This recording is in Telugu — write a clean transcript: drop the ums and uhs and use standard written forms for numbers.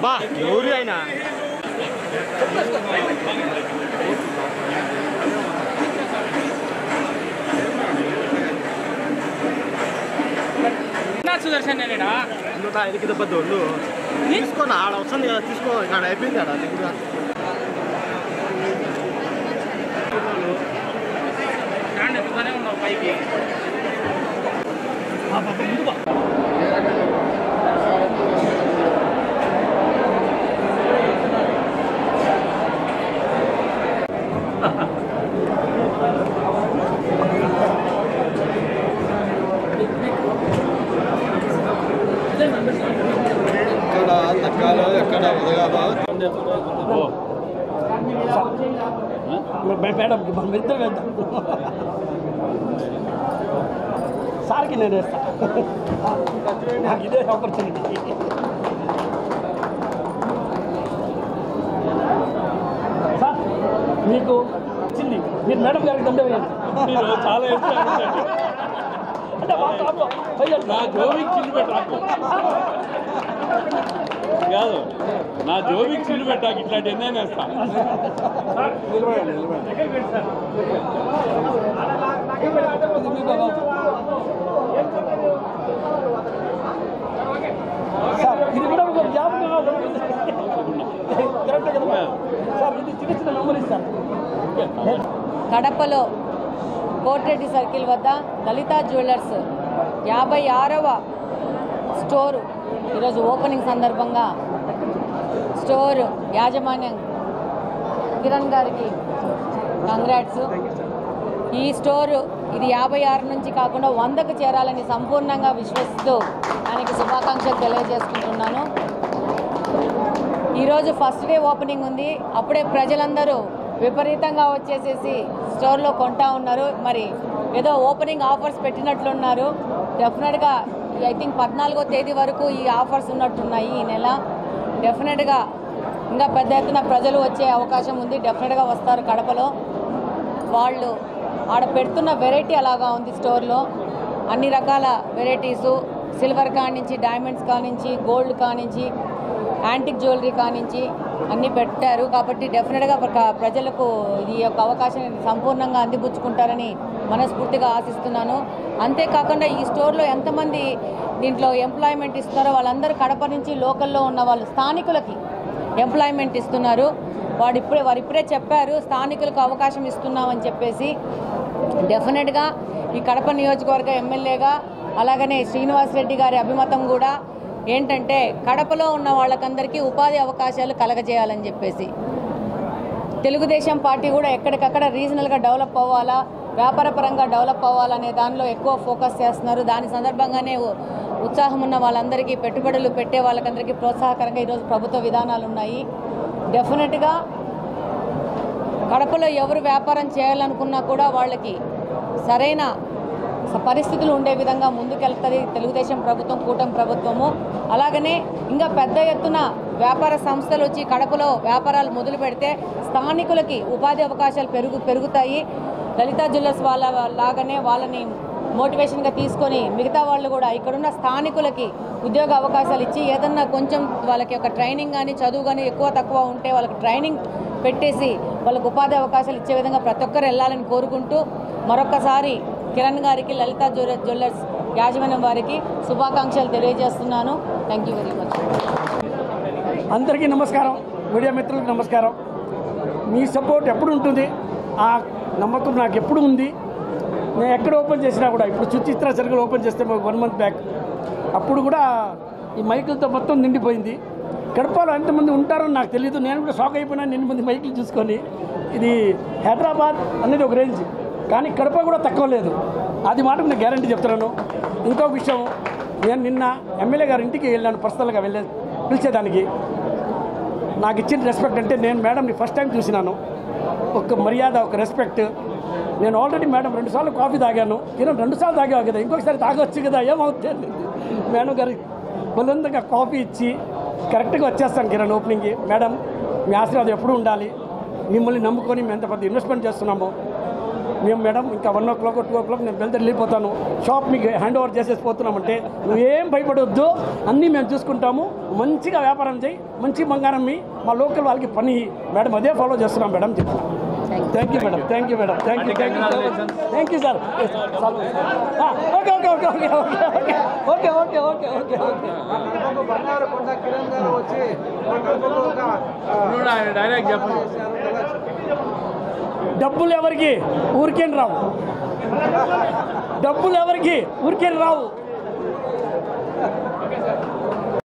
అబ్బా ఎవరు అయినా సుదర్శన్ ఎనికి దెబ్బద్దు తీసుకోండి ఆడ వస్తుంది కదా తీసుకో ఆడ అయిపోయింది ఆడ ఉన్నావు పైకి సార్కి నేను వేస్తా నాకు ఇదే ఆపర్చునిటీ సార్ మీకు వచ్చింది మీరు మేడం గారికి దండ వేయండి మీరు చాలా అంటే నా జోబికి చిల్లు పెట్టాకు కాదు నా జోబికి చిల్లు పెట్టాకు ఇట్లాంటి ఎన్నైనా వేస్తా సార్ ఇది కూడా ఒక జ్ఞాపకంగా ఉంటుంది కరెక్ట్ కదా సార్ ఇది చిన్న చిన్న మెమరీస్ సార్ కడపలో కోటిరెడ్డి సర్కిల్ వద్ద లలితా జ్యువెలర్స్ 56వ స్టోరు ఈరోజు ఓపెనింగ్ సందర్భంగా స్టోర్ యాజమాన్యం కిరణ్ గారికి కంగ్రాట్స్. ఈ స్టోరు ఇది 56 నుంచి కాకుండా 100కు చేరాలని సంపూర్ణంగా విశ్వసిస్తూ ఆయనకి శుభాకాంక్షలు తెలియజేసుకుంటున్నాను. ఈరోజు ఫస్ట్ డే ఓపెనింగ్ ఉంది. అప్పుడే ప్రజలందరూ విపరీతంగా వచ్చేసేసి స్టోర్లో కొంటా ఉన్నారు. మరి ఏదో ఓపెనింగ్ ఆఫర్స్ పెట్టినట్లున్నారు. డెఫినెట్గా ఐ థింక్ 14వ తేదీ వరకు ఈ ఆఫర్స్ ఉన్నట్టున్నాయి ఈ నెల. డెఫినెట్గా ఇంకా పెద్ద ఎత్తున ప్రజలు వచ్చే అవకాశం ఉంది. డెఫినెట్గా వస్తారు కడపలో. వాళ్ళు ఆడ పెడుతున్న వెరైటీ అలాగా ఉంది స్టోర్లో. అన్ని రకాల వెరైటీసు సిల్వర్ కానించి డైమండ్స్ కానించి గోల్డ్ కానించి యాంటిక్ జ్యువెలరీ కానించి అన్నీ పెట్టారు. కాబట్టి డెఫినెట్గా ప్రజలకు ఈ యొక్క అవకాశాన్ని సంపూర్ణంగా అందిపుచ్చుకుంటారని మనస్ఫూర్తిగా ఆశిస్తున్నాను. అంతేకాకుండా ఈ స్టోర్లో ఎంతమంది దీంట్లో ఎంప్లాయ్మెంట్ ఇస్తున్నారో వాళ్ళందరూ కడప నుంచి లోకల్లో ఉన్న వాళ్ళు స్థానికులకి ఎంప్లాయ్మెంట్ ఇస్తున్నారు. వారు ఇప్పుడే చెప్పారు స్థానికులకు అవకాశం ఇస్తున్నామని చెప్పేసి. డెఫినెట్గా ఈ కడప నియోజకవర్గ ఎమ్మెల్యేగా అలాగనే శ్రీనివాసరెడ్డి గారి అభిమతం కూడా ఏంటంటే కడపలో ఉన్న వాళ్ళకందరికీ ఉపాధి అవకాశాలు కలగజేయాలని చెప్పేసి. తెలుగుదేశం పార్టీ కూడా ఎక్కడికక్కడ రీజనల్గా డెవలప్ అవ్వాలా, వ్యాపారపరంగా డెవలప్ అవ్వాలనే దానిలో ఎక్కువ ఫోకస్ చేస్తున్నారు. దాని సందర్భంగానే ఉత్సాహం ఉన్న వాళ్ళందరికీ పెట్టుబడులు పెట్టే వాళ్ళకందరికీ ప్రోత్సాహకరంగా ఈరోజు ప్రభుత్వ విధానాలు ఉన్నాయి. డెఫినెట్గా కడపలో ఎవరు వ్యాపారం చేయాలనుకున్నా కూడా వాళ్ళకి సరైన పరిస్థితులు ఉండే విధంగా ముందుకెళ్తుంది తెలుగుదేశం ప్రభుత్వం, కూటమి ప్రభుత్వము. అలాగనే ఇంకా పెద్ద ఎత్తున వ్యాపార సంస్థలు వచ్చి కడపలో వ్యాపారాలు మొదలు పెడితే స్థానికులకి ఉపాధి అవకాశాలు పెరుగుతాయి. లలితా జ్యువెలర్స్ లాగానే వాళ్ళని మోటివేషన్గా తీసుకొని మిగతా వాళ్ళు కూడా ఇక్కడున్న స్థానికులకి ఉద్యోగ అవకాశాలు ఇచ్చి ఏదన్నా కొంచెం వాళ్ళకి ఒక ట్రైనింగ్ కానీ చదువు కానీ ఎక్కువ తక్కువ ఉంటే వాళ్ళకి ట్రైనింగ్ పెట్టేసి వాళ్ళకు ఉపాధి అవకాశాలు ఇచ్చే విధంగా ప్రతి ఒక్కరు వెళ్ళాలని కోరుకుంటూ మరొకసారి కిరణ్ గారికి లలితా జ్యువెలర్స్ యాజమాన్యం వారికి శుభాకాంక్షలు తెలియజేస్తున్నాను. Thank you very much. అందరికీ నమస్కారం. మీడియా మిత్రులకు నమస్కారం. మీ సపోర్ట్ ఎప్పుడు ఉంటుంది, ఆ నమ్మకం నాకు ఎప్పుడు ఉంది. నేను ఎక్కడ ఓపెన్ చేసినా కూడా, ఇప్పుడు సుచిత్ర సర్కిల్ ఓపెన్ చేస్తే 1 month బ్యాక్, అప్పుడు కూడా ఈ మైకులతో మొత్తం నిండిపోయింది. కడపలో ఎంతమంది ఉంటారో నాకు తెలియదు. నేను కూడా షాక్ అయిపోయినాను 8 మంది మైకులు చూసుకొని. ఇది హైదరాబాద్ అనేది ఒక రేంజ్, కానీ కడప కూడా తక్కువ లేదు. అది మాటకు నేను గ్యారంటీ చెప్తున్నాను. ఇంకో విషయం, నేను నిన్న ఎమ్మెల్యే గారి ఇంటికి వెళ్ళాను పర్సనల్గా పిలిచేదానికి. నాకు ఇచ్చిన రెస్పెక్ట్ అంటే, నేను మేడంని ఫస్ట్ టైం చూసినాను. ఒక మర్యాద, ఒక రెస్పెక్ట్. నేను ఆల్రెడీ మేడం 2 సార్లు కాఫీ తాగాను. కిరణ్ 2 సార్లు తాగావు కదా, ఇంకొకసారి తాగొచ్చు కదా, ఏమవుతుంది. మేడం గారి బలంగా కాఫీ ఇచ్చి కరెక్ట్గా వచ్చేస్తాను కిరణ్ ఓపెనింగ్కి. మేడం మీ ఆశీర్వాదం ఎప్పుడు ఉండాలి, మిమ్మల్ని నమ్ముకొని మేము ఎంత పెద్ద ఇన్వెస్ట్మెంట్ చేస్తున్నాము. మేము మేడం ఇంకా 1 o'clock 2 o'clock నేను బయలుదేరి వెళ్ళిపోతాను, షాప్ మీకు హ్యాండ్ ఓవర్ చేసేసి పోతున్నామంటే నువ్వేం భయపడవద్దు, అన్నీ మేము చూసుకుంటాము, మంచిగా వ్యాపారం చేయి, మంచి బంగారం మీ మా లోకల్ వాళ్ళకి పని మేడం అదే ఫాలో చేస్తున్నాం మేడం చెప్పాను. Thank you madam, thank you madam, thank you, thank you, thank you sir. Okay okay okay okay okay okay okay okay okay బంగారు కొండ కిరణ్ గారు వచ్చి డైరెక్ట్ చెప్పండి. డబ్బులు ఎవరికి ఊరికేం రావు, డబ్బులు ఎవరికి ఊరికేం రావు.